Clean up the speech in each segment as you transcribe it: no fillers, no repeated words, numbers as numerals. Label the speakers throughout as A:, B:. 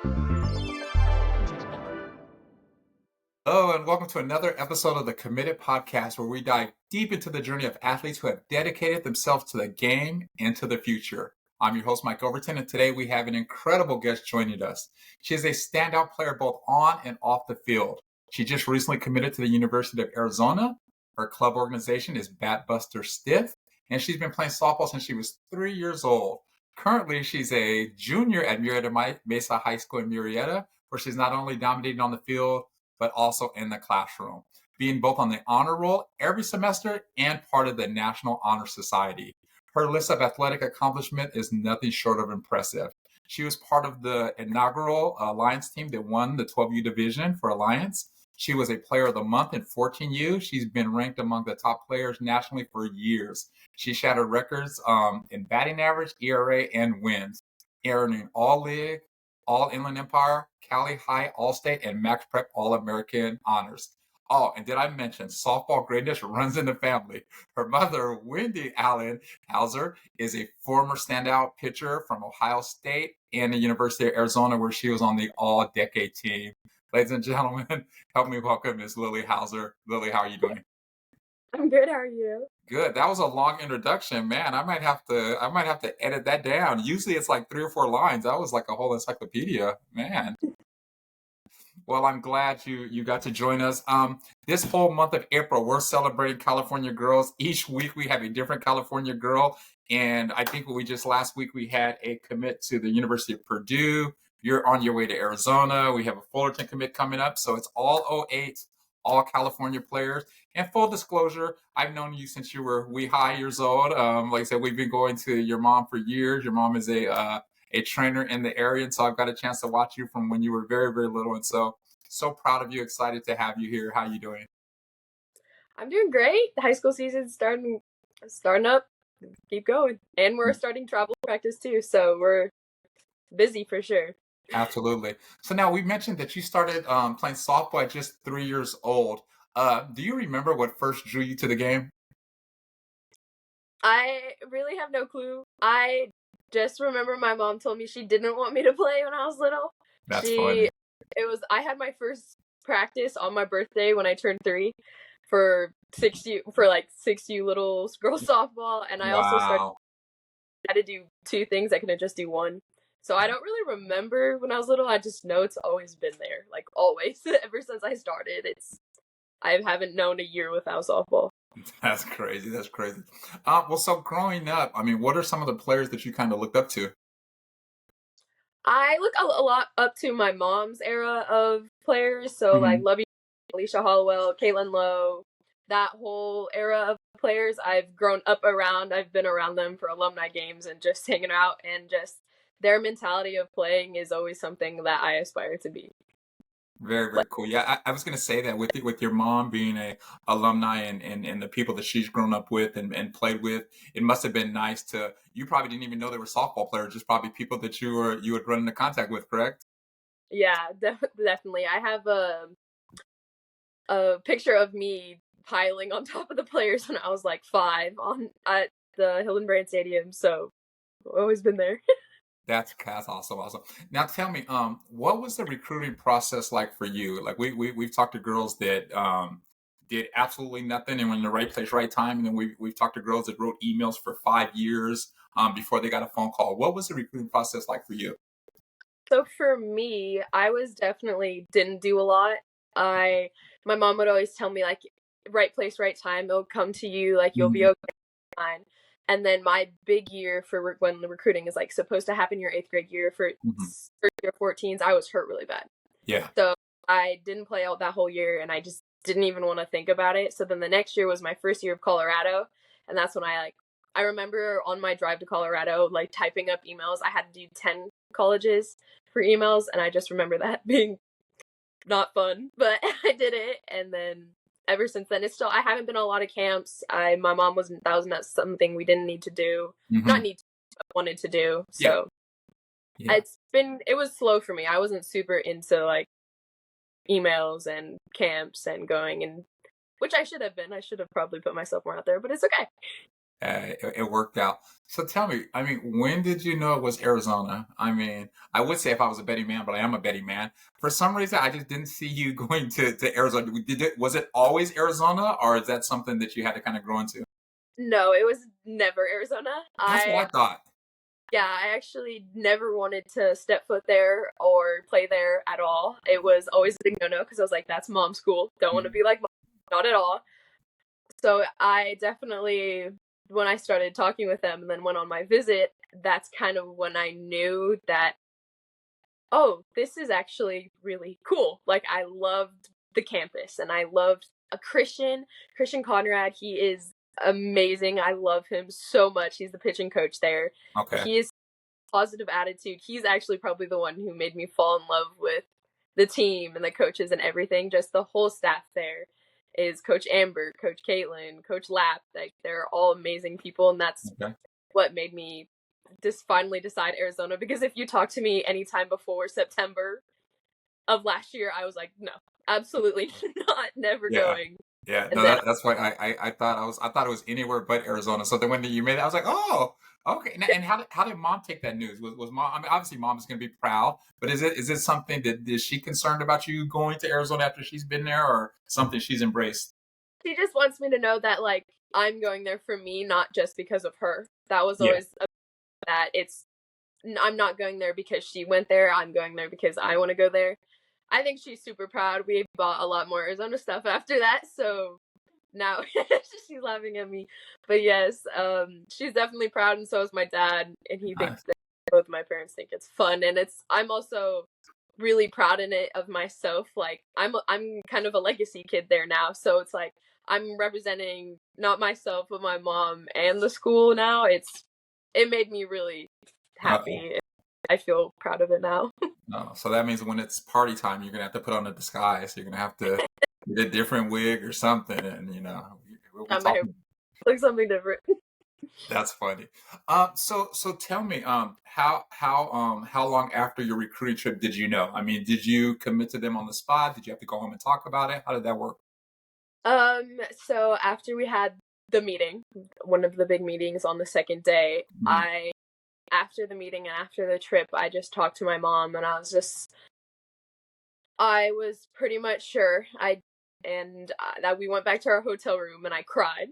A: Hello, and welcome to another episode of the Committed Podcast, where we dive deep into the journey of athletes who have dedicated themselves to the game and to the future. I'm your host, Mike Overton, and today we have an incredible guest joining us. She is a standout player both on and off the field. She just recently committed to the University of Arizona. Her club organization is Batbuster Stiff, and she's been playing softball since she was 3 years old. Currently, she's a junior at Murrieta Mesa High School in Murrieta, where she's not only dominating on the field, but also in the classroom, being both on the honor roll every semester and part of the National Honor Society. Her list of athletic accomplishment is nothing short of impressive. She was part of the inaugural Alliance team that won the 12U division for Alliance. She was a player of the month in 14U. She's been ranked among the top players nationally for years. She shattered records in batting average, ERA, and wins, earning All-League, All Inland Empire, Cali High All-State, and Max Prep All-American honors. Oh, and did I mention softball greatness runs in the family? Her mother, Wendy Allen Hauser, is a former standout pitcher from Ohio State and the University of Arizona, where she was on the all-decade team. Ladies and gentlemen, help me welcome Ms. Lily Hauser. Lily, how are you doing?
B: I'm good. How are you?
A: Good. That was a long introduction, man. I might have to edit that down. Usually it's like 3 or 4 lines. That was like a whole encyclopedia, man. Well, I'm glad you got to join us. This whole month of April, we're celebrating California girls. Each week we have a different California girl, and I think last week we had a commit to the University of Purdue. You're on your way to Arizona. We have a Fullerton commit coming up, so it's all 08, all California players. And full disclosure, I've known you since you were wee high years old. Like I said, we've been going to your mom for years. Your mom is a trainer in the area, and so I've got a chance to watch you from when you were very, very little. And so proud of you, excited to have you here. How are you doing?
B: I'm doing great. The high school season's starting up. Keep going. And we're starting travel practice too, so we're busy for sure.
A: Absolutely. So now we mentioned that you started playing softball at just 3 years old. Do you remember what first drew you to the game?
B: I really have no clue. I just remember my mom told me she didn't want me to play when I was little.
A: That's funny.
B: I had my first practice on my birthday when I turned 3 for 6U little girl softball, and I also had to do 2 things. I couldn't just do 1. So I don't really remember when I was little. I just know it's always been there, like always. Ever since I started, I haven't known a year without softball.
A: That's crazy. That's crazy. Well, so growing up, I mean, what are some of the players that you kind of looked up to?
B: I look a lot up to my mom's era of players. So like Lovey, Alicia Hollowell, Caitlin Lowe, that whole era of players I've grown up around. I've been around them for alumni games and just hanging out, and just their mentality of playing is always something that I aspire to be.
A: Very, very cool. Yeah, I was going to say that with your mom being a alumni and the people that she's grown up with and played with, it must have been nice you probably didn't even know they were softball players, just probably people that you would run into contact with, correct?
B: Yeah, definitely. I have a picture of me piling on top of the players when I was like 5 at the Hildenbrand Stadium, so I've always been there.
A: That's awesome. Now tell me, what was the recruiting process like for you? Like we've talked to girls that did absolutely nothing and were in the right place, right time, and then we've talked to girls that wrote emails for 5 years before they got a phone call. What was the recruiting process like for you?
B: So for me, I was definitely didn't do a lot. My mom would always tell me like, right place, right time. It'll come to you. Like you'll be okay. Fine. And then my big year for when the recruiting is like supposed to happen your 8th grade year for first year 14s, I was hurt really bad.
A: Yeah.
B: So I didn't play out that whole year, and I just didn't even want to think about it. So then the next year was my first year of Colorado, and that's when I remember on my drive to Colorado, like typing up emails. I had to do 10 colleges for emails, and I just remember that being not fun, but I did it. And then ever since then, I haven't been on a lot of camps. That was not something we didn't need to do, not need to, but wanted to do. So it was slow for me. I wasn't super into like emails and camps and going, and which I should have been. I should have probably put myself more out there, but it's okay.
A: It worked out. So tell me, I mean, when did you know it was Arizona? I mean, I would say if I was a betting man, but I am a betting man. For some reason, I just didn't see you going to Arizona. Was it always Arizona, or is that something that you had to kind of grow into?
B: No, it was never Arizona.
A: That's what I thought.
B: Yeah, I actually never wanted to step foot there or play there at all. It was always a big no-no because I was like, that's mom's school. Don't want to
A: Mhm.
B: be like mom. Not at all. So I definitely, when I started talking with them and then went on my visit, that's kind of when I knew that, oh, this is actually really cool. Like I loved the campus and I loved Christian Conrad. He is amazing. I love him so much. He's the pitching coach there.
A: Okay.
B: He is positive attitude. He's actually probably the one who made me fall in love with the team and the coaches and everything. Just the whole staff there is Coach Amber, Coach Caitlin, Coach Lapp. Like they're all amazing people, and that's
A: Okay.
B: what made me just finally decide Arizona. Because if you talk to me anytime before September of last year, I was like, no, absolutely not, never
A: Yeah.
B: going.
A: Yeah,
B: And
A: no,
B: then
A: that's why I thought it was anywhere but Arizona. So then when you made it, I was like, oh, okay. And how did mom take that news? Was mom? I mean, obviously mom is going to be proud, but is it something that is she concerned about you going to Arizona after she's been there, or something she's embraced?
B: she just wants me to know that like I'm going there for me, not just because of her. That was
A: Yeah.
B: always that it's I'm not going there because she went there. I'm going there because I want to go there. I think she's super proud. We bought a lot more Arizona stuff after that, so now she's laughing at me. But yes, she's definitely proud, and so is my dad. And he thinks
A: Nice.
B: that both my parents think it's fun, and it's. I'm also really proud in it of myself. Like I'm kind of a legacy kid there now, so it's like I'm representing not myself but my mom and the school now. It made me really
A: Uh-oh.
B: happy. I feel proud of it now.
A: No. So that means when it's party time, you're gonna have to put on a disguise. You're gonna have to get a different wig or something, and we'll be
B: My hair
A: talking.
B: looks something different.
A: That's funny. So tell me, how long after your recruiting trip did you know? I mean, did you commit to them on the spot? Did you have to go home and talk about it? How did that work?
B: So after we had the meeting, one of the big meetings on the second day,
A: Mhm.
B: after the meeting and after the trip, I just talked to my mom and I was pretty much sure. That we went back to our hotel room and I cried.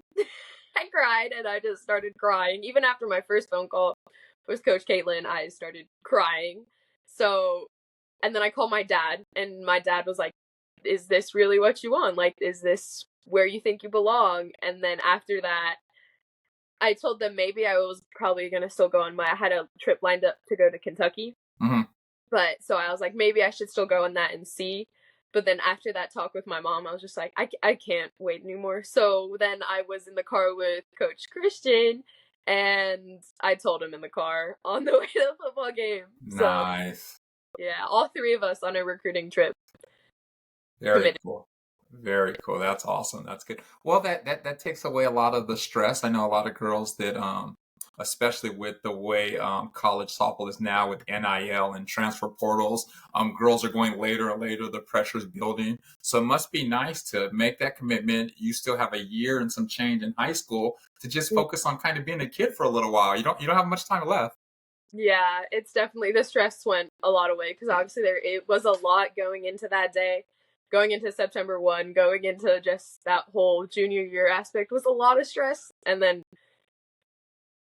B: I cried and I just started crying. Even after my first phone call with Coach Caitlin, I started crying. So, and then I called my dad, and my dad was like, is this really what you want? Like, is this where you think you belong? And then after that, I told them maybe I was probably gonna still go on I had a trip lined up to go to Kentucky,
A: Mhm.
B: but so I was like, maybe I should still go on that and see. But then after that talk with my mom, I was just like, I can't wait anymore. So then I was in the car with Coach Christian, and I told him in the car on the way to the football game. So
A: Nice.
B: yeah, all three of us on a recruiting trip
A: Very
B: committed.
A: cool. Very cool. That's awesome. That's good. Well, that takes away a lot of the stress. I know a lot of girls that, especially with the way college softball is now with NIL and transfer portals, girls are going later and later. The pressure's building, so it must be nice to make that commitment. You still have a year and some change in high school to just focus on kind of being a kid for a little while. You don't have much time left.
B: Yeah, it's definitely the stress went a lot away because obviously there it was a lot going into that day, going into September 1, going into just that whole junior year aspect was a lot of stress, and then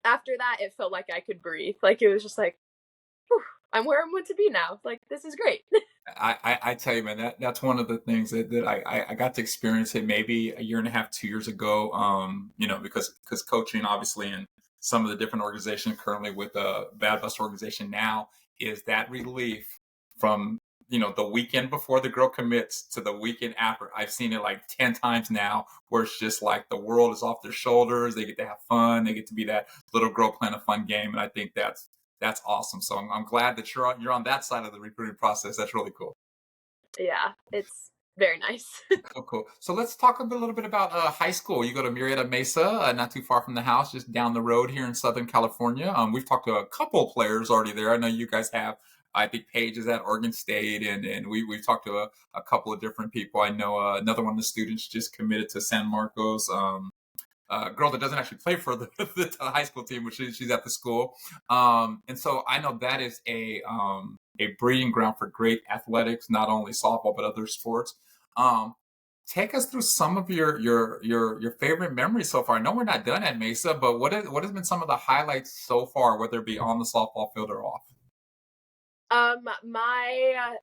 B: after that it felt like I could breathe. Like it was just like, whew, I'm where I'm meant to be now. Like this is great.
A: I tell you, man, that's one of the things that I got to experience it maybe a year and a half, 2 years ago. Because coaching obviously in some of the different organizations currently with the Bad Bus organization now is that relief from the weekend before the girl commits to the weekend after. I've seen it like 10 times now, where it's just like the world is off their shoulders. They get to have fun. They get to be that little girl playing a fun game, and I think that's awesome. So I'm glad that you're on that side of the recruiting process. That's really cool.
B: Yeah, it's very nice.
A: Cool, cool. So let's talk little bit about high school. You go to Murrieta Mesa, not too far from the house, just down the road here in Southern California. We've talked to a couple players already there. I know you guys have. I think Paige is at Oregon State, and we've talked to a couple of different people. I know another one of the students just committed to San Marcos. girl that doesn't actually play for the high school team, but she's at the school. And so I know that is a breeding ground for great athletics, not only softball but other sports. Um, Take us through some of your favorite memories so far. I know we're not done at Mesa, but what has been some of the highlights so far, whether it be on the softball field or off?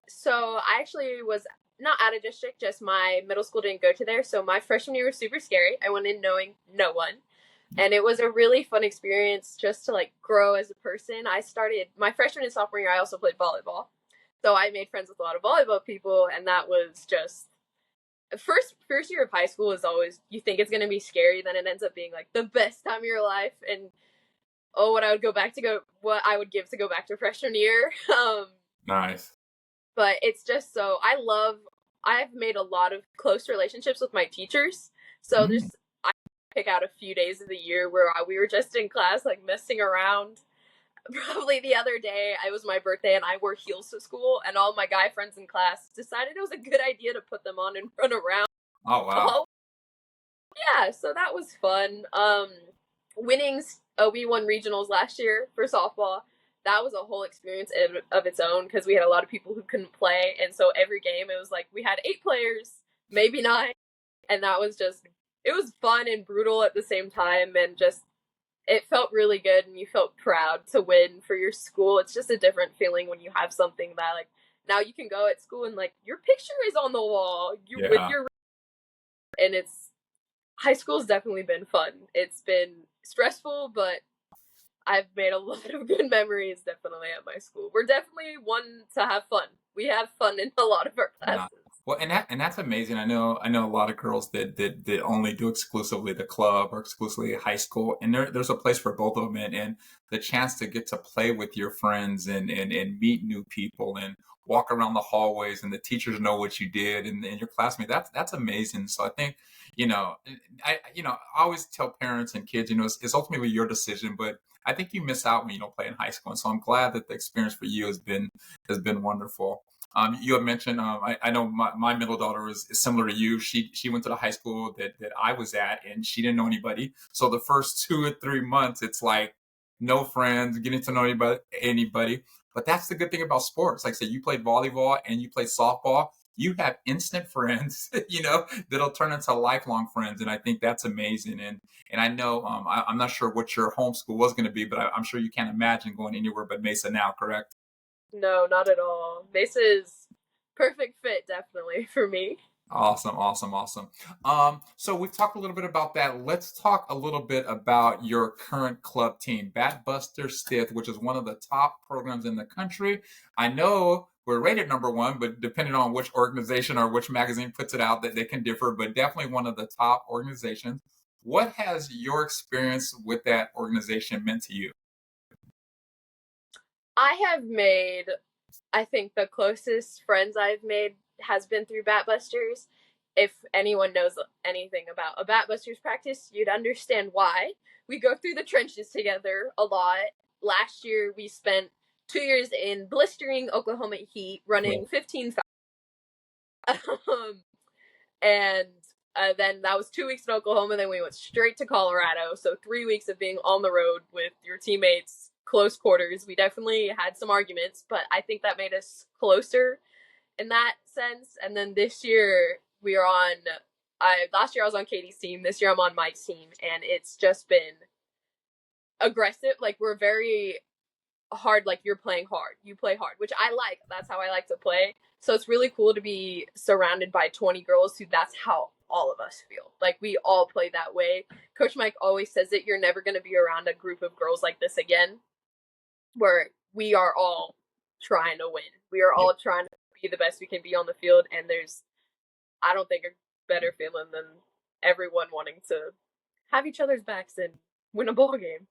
B: So I actually was not out of district, just my middle school didn't go to there. So my freshman year was super scary. I went in knowing no one. And it was a really fun experience just to like grow as a person. I started my freshman and sophomore year, I also played volleyball. So I made friends with a lot of volleyball people, and that was just first year of high school is always you think it's gonna be scary, then it ends up being like the best time of your life. And oh, what I would give to go back to freshman year.
A: Nice.
B: But it's just so I've made a lot of close relationships with my teachers. So
A: Mm.
B: there's I pick out a few days of the year where we were just in class like messing around. Probably the other day, it was my birthday and I wore heels to school, and all my guy friends in class decided it was a good idea to put them on and run around.
A: Oh wow.
B: Oh yeah, so that was fun. Winnings, we won regionals last year for softball. That was a whole experience of its own because we had a lot of people who couldn't play, and so every game it was like we had 8 players, maybe 9, and that was just it was fun and brutal at the same time, and just it felt really good, and you felt proud to win for your school. It's just a different feeling when you have something that like now you can go at school and like your picture is on the wall, you with
A: Yeah.
B: your and it's high school's definitely been fun. It's been stressful, but I've made a lot of good memories definitely at my school. We're definitely one to have fun. We have fun in a lot of our
A: Nah.
B: classes.
A: Well, and that's amazing. I know a lot of girls that only do exclusively the club or exclusively high school, and there's a place for both of them, and the chance to get to play with your friends and meet new people and walk around the hallways, and the teachers know what you did, and your classmates. That's amazing. So I think I always tell parents and kids, it's ultimately your decision, but I think you miss out when you don't play in high school, and so I'm glad that the experience for you has been wonderful. You had mentioned, I know my middle daughter is similar to you. She went to the high school that I was at, and she didn't know anybody. So the first 2 or 3 months, it's like no friends, getting to know anybody. But that's the good thing about sports. Like I said, you played volleyball and you played softball. You have instant friends, that'll turn into lifelong friends, and I think that's amazing. And I know I'm not sure what your homeschool was going to be, but I'm sure you can't imagine going anywhere but Mesa now, correct?
B: No, not at all. This is perfect fit definitely for me.
A: Awesome, awesome, awesome. So we've talked a little bit about that. Let's talk a little bit about your current club team, Batbuster Stith, which is one of the top programs in the country. I know we're rated number one, but depending on which organization or which magazine puts it out, that they can differ, but definitely one of the top organizations. What has your experience with that organization meant to you?
B: I have made I think the closest friends I've made has been through Batbusters. If anyone knows anything about a Batbusters practice, you'd understand why. We go through the trenches together a lot. Last year, we spent 2 years in blistering Oklahoma heat running 15 um, and then that was 2 weeks in Oklahoma. Then we went straight to Colorado. So 3 weeks of being on the road with your teammates, close quarters. We definitely had some arguments, but I think that made us closer in that sense. And then this year we are on. I last year I was on Katie's team. This year I'm on Mike's team, and it's just been aggressive. Like we're very hard, like you're playing hard, you play hard, which I like. That's how I like to play. So it's really cool to be surrounded by 20 girls who that's how all of us feel, like we all play that way. Coach Mike always says it, you're never going to be around a group of girls like this again, where we are all trying to win, we are
A: Yeah.
B: all trying to be the best we can be on the field, and there's I don't think a better feeling than everyone wanting to have each other's backs and win a ball game.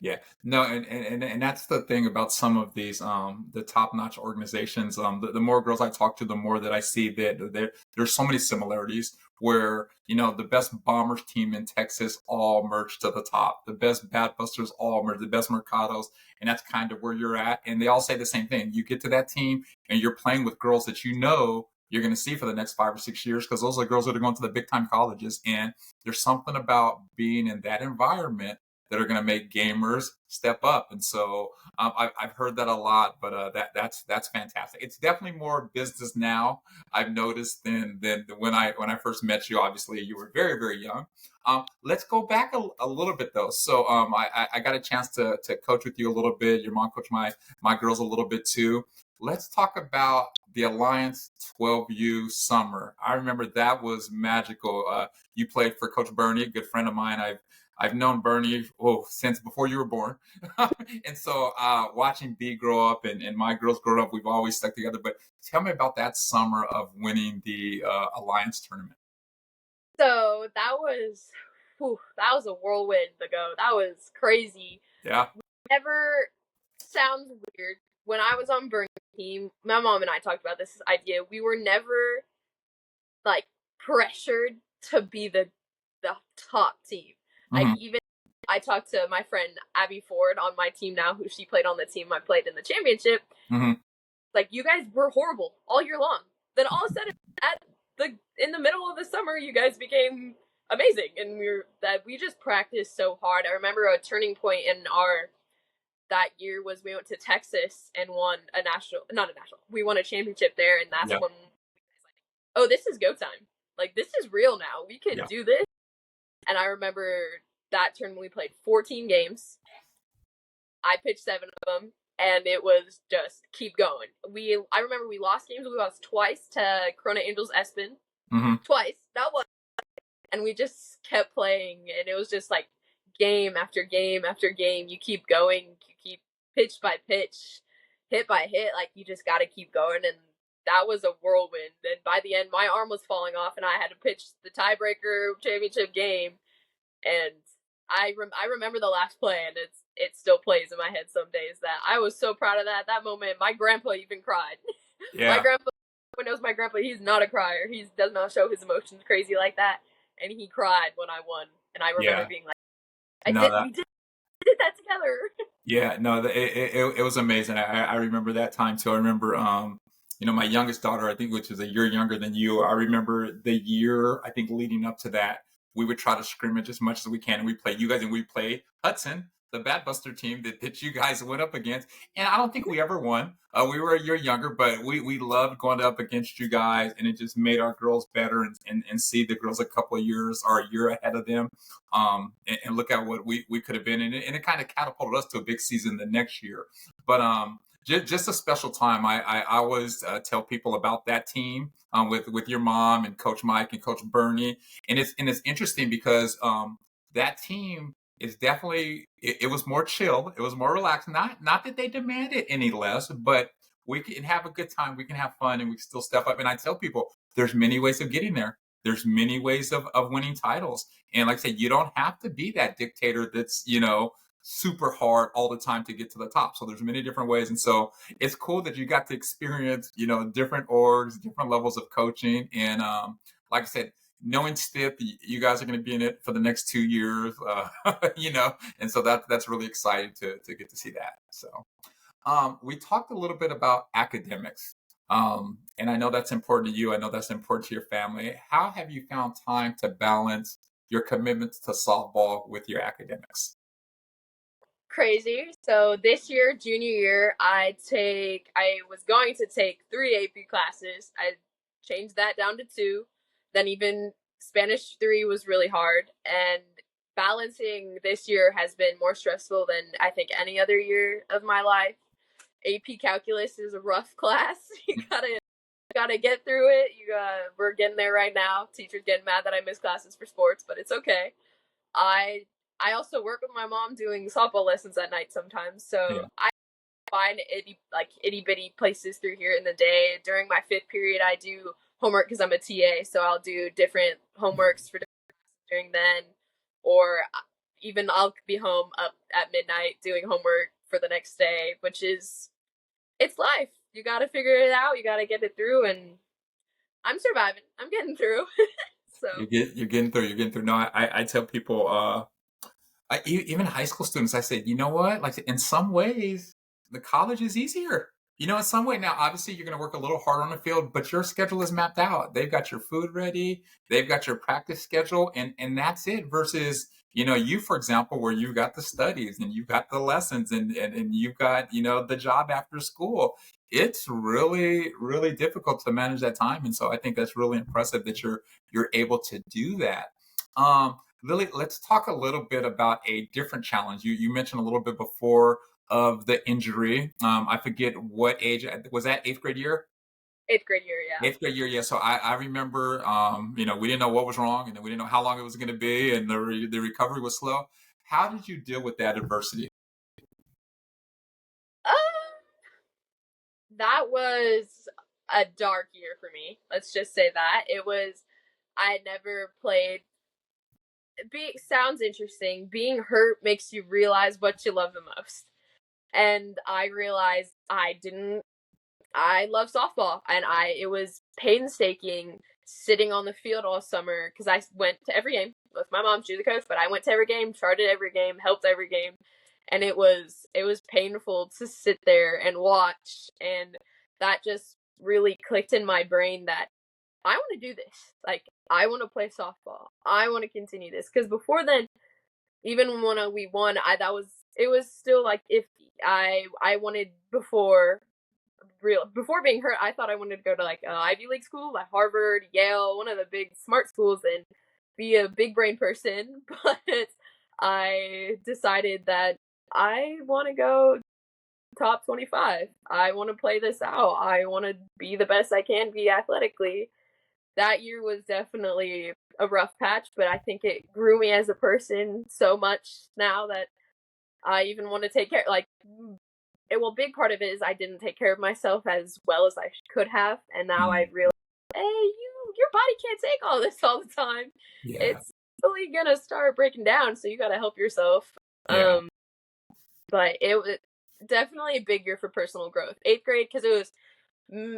A: Yeah, no, and that's the thing about some of these the top notch organizations. The more girls I talk to, the more that I see that there's so many similarities. Where the best Bombers team in Texas all merged to the top, the best Batbusters all merged, the best Mercados, and that's kind of where you're at. And they all say the same thing. You get to that team, and you're playing with girls that you're going to see for the next 5 or 6 years, because those are the girls that are going to the big time colleges. And there's something about being in that environment that are going to make gamers step up. And so I've heard that a lot, but that's fantastic. It's definitely more business now, I've noticed, than when I first met you. Obviously, you were very, very young. Let's go back a little bit though. So I got a chance to coach with you a little bit. Your mom coached my girls a little bit too. Let's talk about the Alliance 12U summer. I remember that was magical. You played for Coach Bernie, a good friend of mine. I've known Bernie since before you were born. And so watching B grow up and my girls grow up, we've always stuck together. But tell me about that summer of winning the Alliance tournament.
B: So that was a whirlwind ago. That was crazy.
A: Yeah.
B: Never sounds weird. When I was on Bernie's team, my mom and I talked about this idea. We were never like pressured to be the top team. Like
A: Hmm.
B: even I talked to my friend Abby Ford on my team now, who she played on the team I played in the championship.
A: Hmm.
B: Like, you guys were horrible all year long. Then all of a sudden, in the middle of the summer, you guys became amazing, and we just practiced so hard. I remember a turning point in our that year was we went to Texas and won not a national. We won a championship there, and that's
A: Yeah.
B: when oh, this is go time. Like, this is real now. We can
A: Yeah.
B: do this. And I remember that tournament we played 14 games. I pitched 7 of them, and it was just keep going. I remember we lost games. We lost twice to Corona Angels Espen.
A: Hmm.
B: Twice. That was, and we just kept playing, and it was just like game after game after game. You keep going. You keep pitch by pitch, hit by hit. Like, you just got to keep going, and that was a whirlwind. And by the end, my arm was falling off, and I had to pitch the tiebreaker championship game. And I remember the last play, and it still plays in my head some days. That I was so proud of that moment. My grandpa even cried. My
A: Yeah.
B: grandpa, everyone knows my grandpa. He's not a crier. He does not show his emotions crazy like that. And he cried when I won. And I remember
A: Yeah.
B: being like,
A: No, that.
B: we did that together.
A: Yeah, no, it was amazing. I remember that time too. I remember, my youngest daughter, I think, which is a year younger than you. I remember the year, I think, leading up to that, we would try to scrimmage as much as we can. And we play you guys, and we play Hudson, the Bat Buster team that you guys went up against. And I don't think we ever won. We were a year younger, but we loved going up against you guys, and it just made our girls better and see the girls a couple of years or a year ahead of them. And look at what we could have been. And it kind of catapulted us to a big season the next year. But just a special time. I always tell people about that team with your mom and Coach Mike and Coach Bernie. And it's interesting because that team is definitely it was more chill. It was more relaxed. Not that they demanded any less, but we can have a good time. We can have fun, and we can still step up. And I tell people there's many ways of getting there. There's many ways of winning titles. And like I said, you don't have to be that dictator that's, super hard all the time to get to the top. So there's many different ways. And so it's cool that you got to experience, different orgs, different levels of coaching. And like I said, knowing Stiff, you guys are going to be in it for the next 2 years, and so that's really exciting to get to see that. So we talked a little bit about academics. And I know that's important to you. I know that's important to your family. How have you found time to balance your commitments to softball with your academics?
B: Crazy. So this year, junior year, I was going to take 3 AP classes. I changed that down to 2. Then even Spanish 3 was really hard. And balancing this year has been more stressful than I think any other year of my life. AP calculus is a rough class. You gotta get through it. We're getting there right now. Teachers getting mad that I miss classes for sports, but it's okay. I I also work with my mom doing softball lessons at night sometimes, so
A: Yeah.
B: I find itty bitty places through here in the day. During my 5th period, I do homework because I'm a TA, so I'll do different homeworks for during then, or even I'll be home up at midnight doing homework for the next day, which is it's life. You got to figure it out. You got to get it through, and I'm surviving. I'm getting through. So
A: You're getting through. You're getting through. No, I tell people, even high school students, I say, you know what? Like in some ways, the college is easier. In some way now, obviously you're going to work a little harder on the field, but your schedule is mapped out. They've got your food ready, they've got your practice schedule, and that's it. Versus, you, for example, where you've got the studies and you've got the lessons and you've got, the job after school. It's really, really difficult to manage that time. And so I think that's really impressive that you're able to do that. Lily, let's talk a little bit about a different challenge. You mentioned a little bit before of the injury. I forget what age was that. Eighth grade year.
B: Eighth grade year, yeah.
A: Eighth grade year, yeah. So I remember, we didn't know what was wrong, and we didn't know how long it was going to be, and the recovery was slow. How did you deal with that adversity?
B: Um, that was a dark year for me. Let's just say that it was. I had never played. Sounds interesting. Being hurt makes you realize what you love the most, and I realized I didn't. I love softball, and it was painstaking sitting on the field all summer because I went to every game with my mom. She was the coach, but I went to every game, charted every game, helped every game, and it was painful to sit there and watch, and that just really clicked in my brain that I want to do this. Like, I want to play softball. I want to continue this because before then, even when we won, it was still like iffy. I wanted before being hurt, I thought I wanted to go to like Ivy League school, like Harvard, Yale, one of the big smart schools, and be a big brain person. But I decided that I want to go top 25. I want to play this out. I want to be the best I can be athletically. That year was definitely a rough patch, but I think it grew me as a person so much now that I even want to take care. Like, big part of it is I didn't take care of myself as well as I could have, and now I
A: Mm,
B: realize, hey, your body can't take all this all the time.
A: yeah,
B: It's really gonna start breaking down, so you gotta help yourself.
A: yeah.
B: But it was definitely a big year for personal growth. Eighth grade, because it was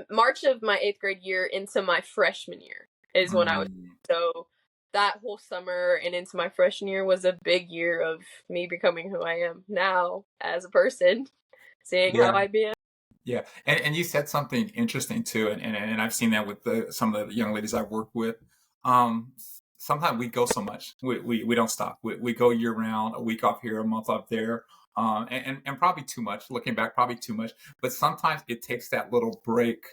B: March of my eighth grade year into my freshman year is when I was.
A: Mm,
B: So that whole summer and into my freshman year was a big year of me becoming who I am now as a person, seeing how
A: yeah.
B: I be.
A: Yeah, and you said something interesting too, and I've seen that with some of the young ladies I've worked with. Um, Sometimes we go so much, we don't stop. We go year round, a week off here, a month off there, and probably too much. Looking back, probably too much. But sometimes it takes that little break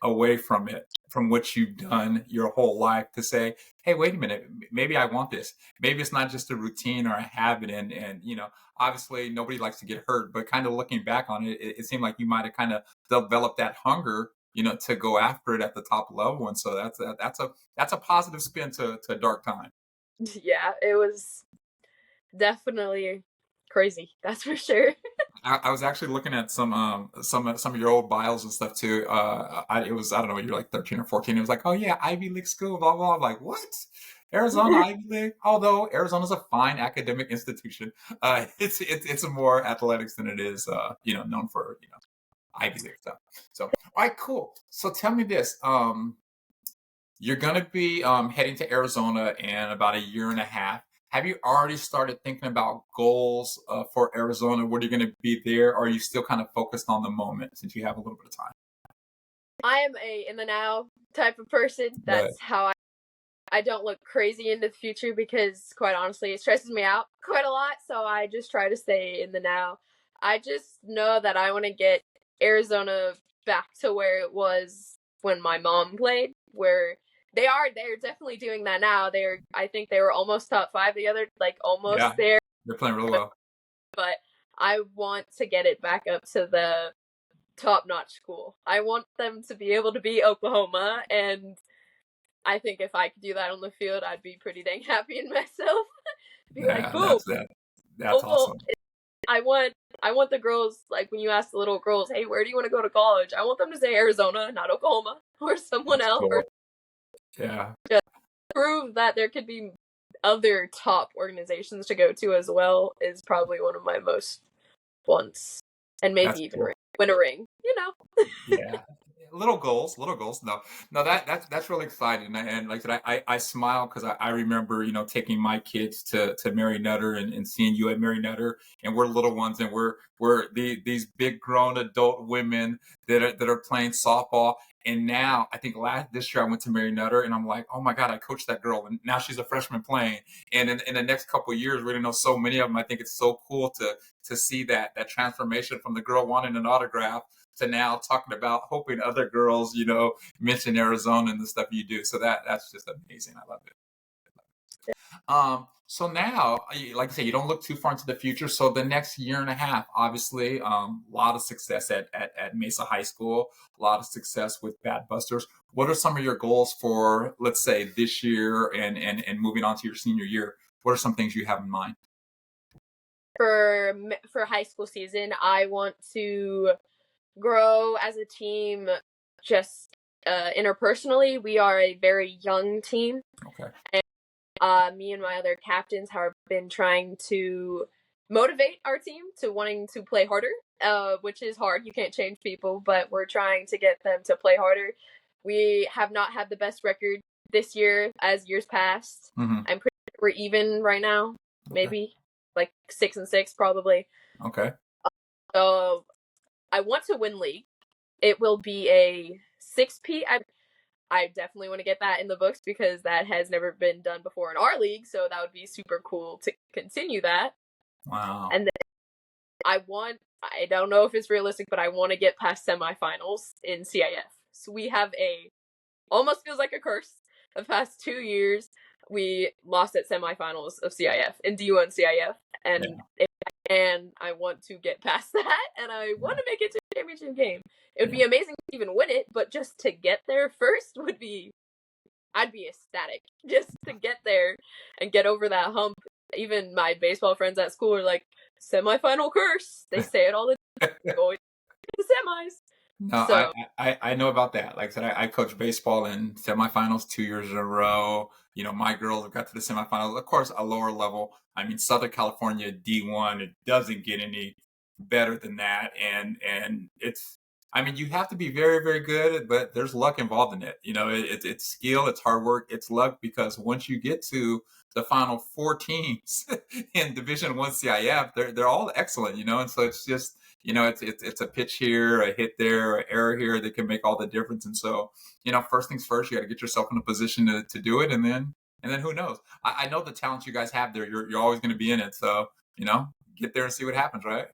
A: away from it, from what you've done your whole life to say, hey, wait a minute, maybe I want this. Maybe it's not just a routine or a habit. And obviously nobody likes to get hurt, but kind of looking back on it, it seemed like you might have kind of developed that hunger, to go after it at the top level. And so that's a positive spin to a dark time.
B: Yeah, it was definitely crazy. That's for sure.
A: I was actually looking at some of your old bios and stuff too. I don't know, you're like 13 or 14. It was like, oh yeah, Ivy League school, blah blah. I'm like, what? Arizona Ivy League? Although Arizona's a fine academic institution, it's more athletics than it is known for Ivy League stuff. So all right, cool. So tell me this. You're going to be heading to Arizona in about a year and a half. Have you already started thinking about goals for Arizona? What are you going to be there? Or are you still kind of focused on the moment since you have a little bit of time?
B: I am a in the now type of person.
A: But
B: That's how I don't look crazy into the future because, quite honestly, it stresses me out quite a lot. So I just try to stay in the now. I just know that I want to get Arizona back to where it was when my mom played, where they're definitely doing that now. I think they were almost top five the other, like
A: yeah,
B: almost there,
A: they're playing really well.
B: but I want to get it back up to the top notch school. I want them to be able to be Oklahoma, and I think if I could do that on the field, I'd be pretty dang happy in myself. Be like,
A: Yeah,
B: boom.
A: that's
B: Oh,
A: awesome.
B: I want the girls, like when you ask the little girls, hey, where do you want to go to college? I want them to say Arizona, not Oklahoma, or someone
A: That's
B: else, or
A: cool. Yeah,
B: just prove that there could be other top organizations to go to as well is probably one of my most wants. And maybe
A: that's
B: even
A: cool.
B: win a ring, you know.
A: Yeah. Little goals, little goals. No, no, that's really exciting. And like I said, I smile because I remember, taking my kids to Mary Nutter and seeing you at Mary Nutter, and we're little ones and we're where these big grown adult women that are playing softball. And now I think this year I went to Mary Nutter and I'm like, oh my God, I coached that girl. And now she's a freshman playing. And in the next couple of years, we're going to know so many of them. I think it's so cool to see that transformation from the girl wanting an autograph to now talking about hoping other girls, mention Arizona and the stuff you do. So that's just amazing. I love it. So now, like I say, you don't look too far into the future. So the next year and a half, obviously, a lot of success at Mesa High School, a lot of success with Bat Busters. What are some of your goals for, let's say, this year and moving on to your senior year? What are some things you have in mind?
B: For high school season, I want to grow as a team. Just interpersonally, we are a very young team.
A: Okay.
B: And me and my other captains have been trying to motivate our team to wanting to play harder, which is hard. You can't change people, but we're trying to get them to play harder. We have not had the best record this year as years past.
A: Mm-hmm.
B: I'm pretty sure we're even right now, maybe like 6-6 probably.
A: Okay.
B: So I want to win league. It will be a 6P. I definitely want to get that in the books because that has never been done before in our league. So that would be super cool to continue that.
A: Wow.
B: And then I don't know if it's realistic, but I want to get past semifinals in CIF. So we have almost feels like a curse. The past 2 years, we lost at semifinals of CIF in D1 CIF. And I want to get past that, and I want to make it to a championship game. It would be amazing to even win it, but just to get there first I'd be ecstatic. Just to get there and get over that hump. Even my baseball friends at school are like, semifinal curse. They say it all the time. Going to the semis.
A: No,
B: So,
A: I know about that. Like I said, I coached baseball in semifinals 2 years in a row. My girls got to the semifinals. Of course, a lower level. I mean, Southern California D1, it doesn't get any better than that. And I mean, you have to be very, very good, but there's luck involved in it. It's skill, it's hard work, it's luck, because once you get to the final four teams in Division I CIF, they're all excellent, and so it's just, it's a pitch here, a hit there, an error here that can make all the difference. And so, first things first, you got to get yourself in a position to do it, and then who knows? I know the talent you guys have there. You're always going to be in it. So, get there and see what happens, right?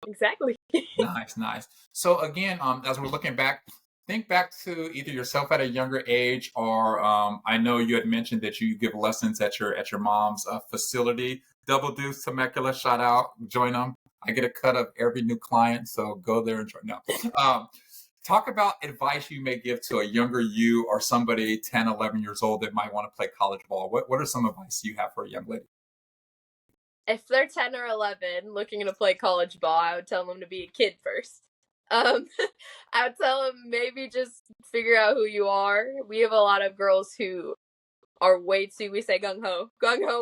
B: exactly.
A: Nice, nice. So again, as we're looking back, think back to either yourself at a younger age, or I know you had mentioned that you give lessons at your mom's facility. Double Deuce Temecula, shout out, join them. I get a cut of every new client, so go there and try. No. Talk about advice you may give to a younger you or somebody 10, 11 years old that might want to play college ball. What are some advice you have for a young lady?
B: If they're 10 or 11 looking to play college ball, I would tell them to be a kid first. I would tell them maybe just figure out who you are. We have a lot of girls who are way too, we say gung ho,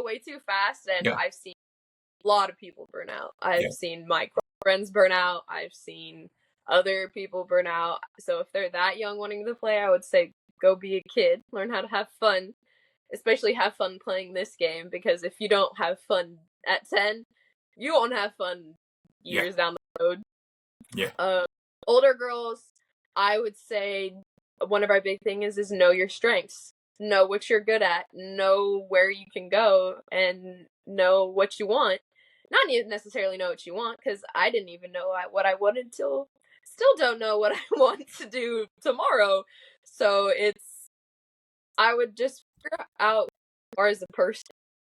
B: way too fast. And I've seen a lot of people burn out. I've seen my friends burn out. I've seen other people burn out. So if they're that young wanting to play, I would say go be a kid, learn how to have fun, especially have fun playing this game, because if you don't have fun at 10, you won't have fun years down the road. Older girls, I would say one of our big things is know your strengths. Know what you're good at. Know where you can go and know what you want. Not even necessarily know what you want, because I didn't even know what I wanted till still don't know what I want to do tomorrow. So I would just figure out who you are as a person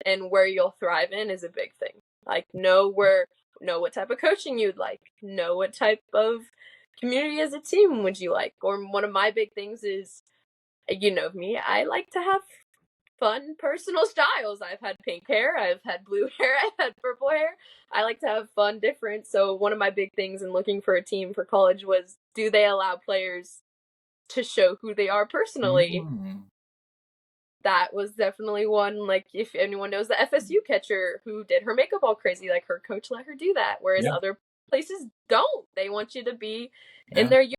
B: and where you'll thrive in is a big thing. Like know what type of coaching you'd like. Know what type of community as a team would you like. Or one of my big things is, you know me, I like to have fun personal styles. I've had pink hair, I've had blue hair, I've had purple hair. I like to have fun different. So one of my big things in looking for a team for college was, do they allow players to show who they are personally? That was definitely one. Like, if anyone knows the FSU catcher who did her makeup all crazy, like her coach let her do that, whereas other places don't. They want you to be in their youth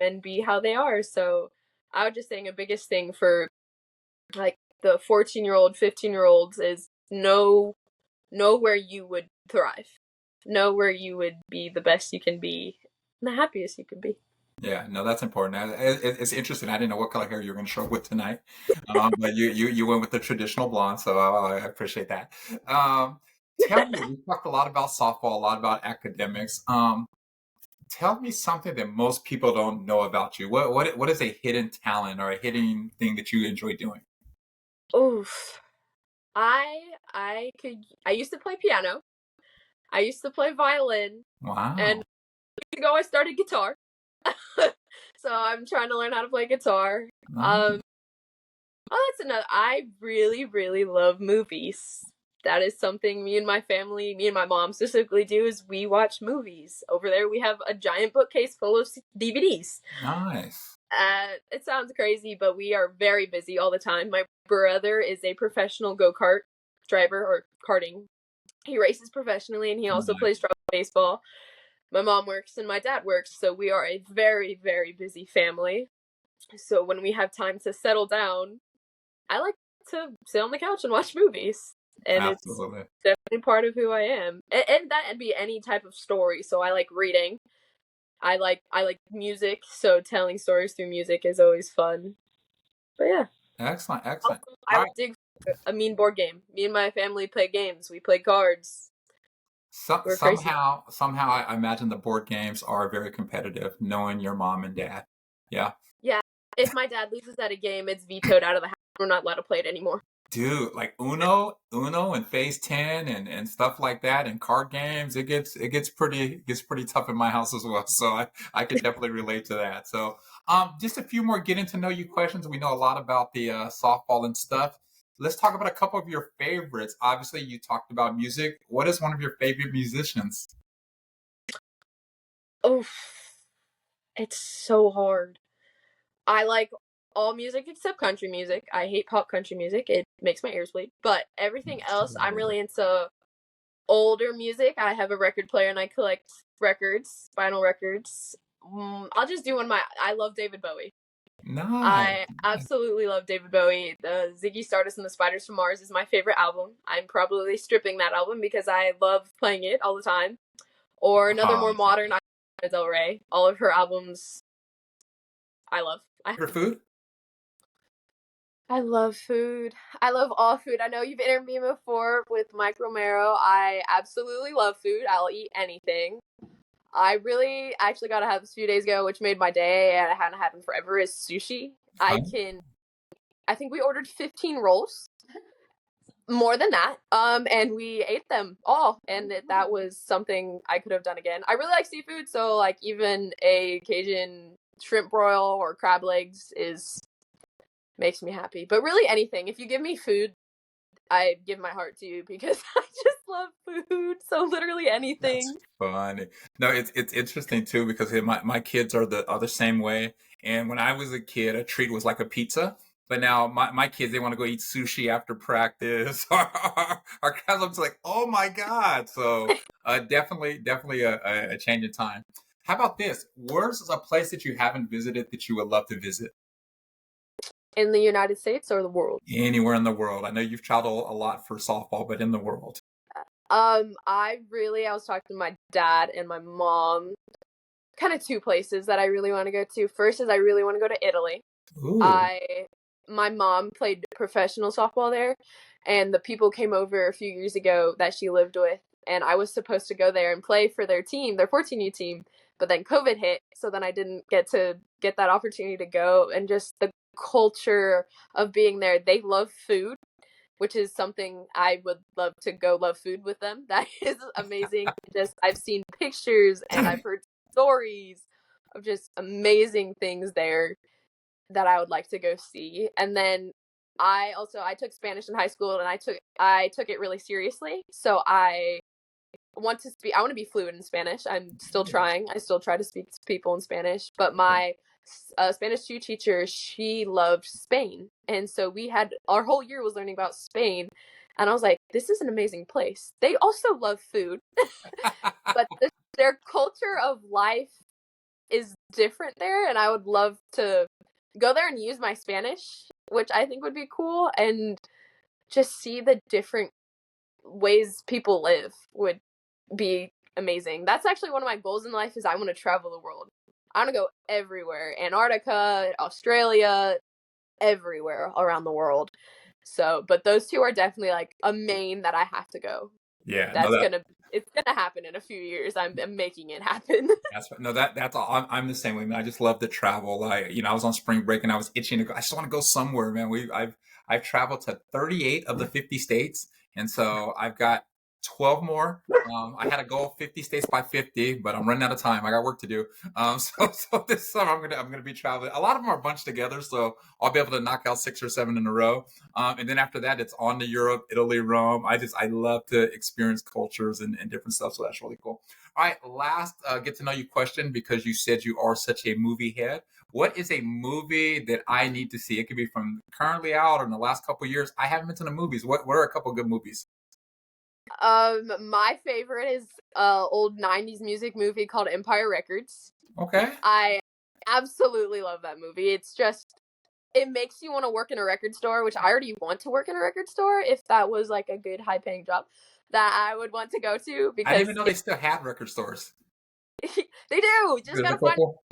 B: and be how they are. So I would just think a biggest thing for like the 14-year-old, 15-year-olds is know where you would thrive. know where you would be the best you can be and the happiest you can be.
A: Yeah, no, that's important. It's interesting. I didn't know what color hair you were going to show up with tonight, but you went with the traditional blonde, so I appreciate that. Um, Tell me, we talked a lot about softball, a lot about academics. Tell me something that most people don't know about you. What is a hidden talent or a hidden thing that you enjoy doing?
B: Oof. I used to play piano. I used to play violin, and
A: Wow,
B: years ago I started guitar. So I'm trying to learn how to play guitar.
A: nice.
B: Oh, that's another. I really, really love movies. That is something me and my family, me and my mom specifically do is we watch movies. Over there we have a giant bookcase full of DVDs.
A: Nice.
B: It sounds crazy, but we are very busy all the time. My brother is a professional go-kart driver or karting. He races professionally and he also plays travel baseball. My mom works and my dad works, so we are a very, very busy family. So when we have time to settle down, I like to sit on the couch and watch movies. And it's
A: Absolutely.
B: definitely part of who I am. And that'd be any type of story. So I like reading. I like music, so telling stories through music is always fun. But yeah.
A: Excellent, excellent.
B: Also,
A: All
B: I
A: right.
B: dig a mean board game. Me and my family play games. We play cards. We're crazy.
A: Somehow, I imagine the board games are very competitive, knowing your mom and dad. Yeah.
B: Yeah. If my dad loses at a game, it's vetoed out of the house. We're not allowed to play it anymore.
A: Dude, like Uno and Phase 10 and stuff like that and card games, it gets pretty tough in my house as well. So I could definitely relate to that. So just a few more getting to know you questions. We know a lot about the softball and stuff. Let's talk about a couple of your favorites. Obviously, you talked about music. What is one of your favorite musicians?
B: Oh, it's so hard. I like all music except country music. I hate pop country music. It makes my ears bleed. But everything else, I'm really into older music. I have a record player and I collect records, vinyl records. I'll just do one of my. I love David Bowie.
A: Nice.
B: I absolutely love David Bowie. The Ziggy Stardust and the Spiders from Mars is my favorite album. I'm probably stripping that album because I love playing it all the time. Or another more modern, Lana Del Rey. All of her albums, I love.
A: Favorite food?
B: I love food. I love all food. I know you've interviewed me before with Mike Romero. I absolutely love food. I'll eat anything. I really actually got to have this a few days ago, which made my day, and I hadn't had them forever, is sushi.
A: Fun?
B: I think we ordered 15 rolls, more than that, and we ate them all, and that was something I could have done again. I really like seafood, so like even a Cajun shrimp broil or crab legs is makes me happy. But really anything. If you give me food, I give my heart to you because I just love food. So literally
A: That's
B: anything.
A: funny. No, it's interesting too because my kids are the same way. And when I was a kid, a treat was like a pizza. But now my kids they want to go eat sushi after practice. Our cousins like, oh my god! So definitely a change in time. How about this? Where's a place that you haven't visited that you would love to visit?
B: In the United States or the world?
A: Anywhere in the world. I know you've traveled a lot for softball, but in the world.
B: I was talking to my dad and my mom. Kind of two places that I really want to go to. First is I really want to go to Italy.
A: Ooh,
B: I My mom played professional softball there, and the people came over a few years ago that she lived with, and I was supposed to go there and play for their team, their 14U team, but then COVID hit, so then I didn't get that opportunity to go, and just the culture of being there. They love food, which is something I would love to go love food with them. That is amazing. Just I've seen pictures and I've heard stories of just amazing things there that I would like to go see. And then I took Spanish in high school and I took it really seriously. So I want to be fluent in Spanish. I'm still trying. I still try to speak to people in Spanish, but my Spanish 2 teacher, she loved Spain. And so we had our whole year was learning about Spain. And I was like, this is an amazing place. They also love food, but their culture of life is different there. And I would love to go there and use my Spanish, which I think would be cool, and just see the different ways people live would be amazing. That's actually one of my goals in life is I want to travel the world. I want to go everywhere. Antarctica, Australia, everywhere around the world. So, but those two are definitely like a main that I have to go.
A: Yeah, no,
B: That's gonna it's gonna happen in a few years. I'm making it happen.
A: that's all. I'm the same way, man. I just love to travel. I was on spring break and I was itching to go. I just want to go somewhere, man. I've traveled to 38 of the 50 states, and so I've got 12 more. I had a goal 50 states by 50, but I'm running out of time. I got work to do. So this summer I'm gonna be traveling. A lot of them are bunched together, so I'll be able to knock out 6 or 7 in a row. And then after that, it's on to Europe, Italy, Rome. I love to experience cultures and different stuff, so that's really cool. All right, last get to know you question, because you said you are such a movie head. What is a movie that I need to see? It could be from currently out or in the last couple of years. I haven't been to the movies. What are a couple of good movies?
B: My favorite is old 90s music movie called Empire Records.
A: Okay.
B: I absolutely love that movie. It's just it makes you want to work in a record store, which I already want to work in a record store if that was like a good high paying job that I would want to go to
A: I didn't
B: because
A: even know they still had record stores.
B: they do. Just
A: There's a
B: gotta find
A: couple.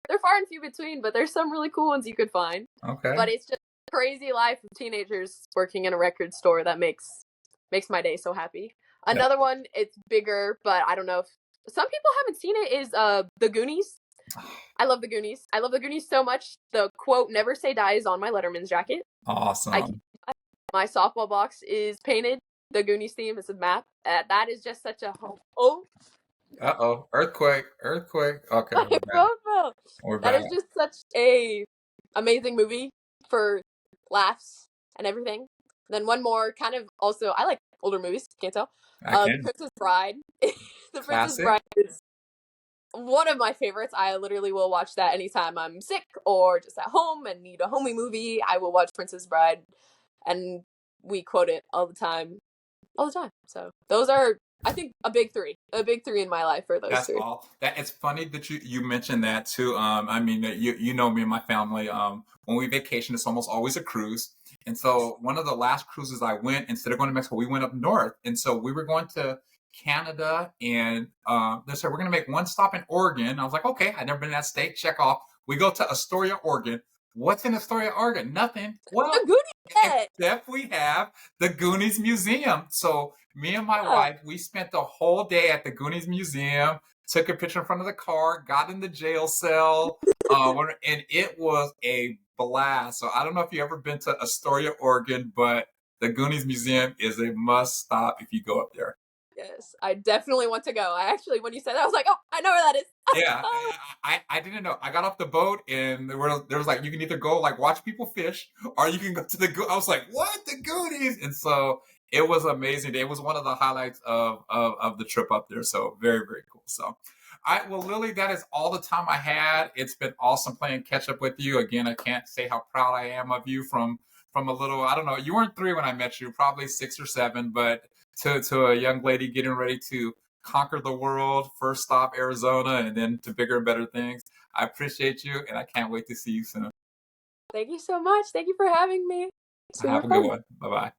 B: they're far and few between, but there's some really cool ones you could find.
A: Okay.
B: But it's just crazy life of teenagers working in a record store that makes my day so happy.
A: Yeah.
B: Another one, it's bigger, but I don't know if some people haven't seen it, is The Goonies. I love The Goonies. I love The Goonies so much. The quote "Never Say Die" is on my Letterman's jacket.
A: Awesome.
B: My softball box is painted. The Goonies theme is a map. That is just such a oh.
A: Uh-oh. Earthquake. Earthquake. Okay,
B: My
A: we're back.
B: phone fell.
A: We're
B: That
A: back.
B: is just such a amazing movie for laughs and everything. Then one more kind of also I like older movies, can't tell.
A: I
B: The
A: can.
B: Princess Bride. The Princess
A: Classic.
B: Bride is one of my favorites. I literally will watch that anytime I'm sick or just at home and need a homey movie. I will watch Princess Bride and we quote it all the time. All the time. So those are I think a big three. A big three in my life are those
A: That's
B: three.
A: all. That it's funny that you mentioned that too. I mean, you know me and my family. When we vacation, it's almost always a cruise. And so one of the last cruises I went, instead of going to Mexico, we went up north. And so we were going to Canada, and they said we're going to make one stop in Oregon. I was like, okay, I've never been to that state. Check off. We go to Astoria, Oregon. What's in Astoria, Oregon? Nothing. Well,
B: The Goonies set.
A: except we have the Goonies Museum. So me and my
B: Yeah.
A: wife, we spent the whole day at the Goonies Museum, took a picture in front of the car, got in the jail cell, and it was a blast. So I don't know if you've ever been to Astoria, Oregon, but the Goonies Museum is a must stop if you go up there.
B: Yes, I definitely want to go. I actually, when you said that, I was like, oh, I know where that is.
A: Yeah, I didn't know. I got off the boat and there was like you can either go like watch people fish or you can go to I was like, what, the Goonies? And so it was amazing. It was one of the highlights of the trip up there. So very, very cool. So all right, well, Lily, that is all the time I had. It's been awesome playing catch up with you. Again, I can't say how proud I am of you from a little, I don't know, you weren't 3 when I met you, probably 6 or 7, but to a young lady getting ready to conquer the world, first stop Arizona, and then to bigger and better things. I appreciate you, and I can't wait to see you soon.
B: Thank you so much. Thank you for having me. Super
A: Have a good
B: fun.
A: one. Bye bye.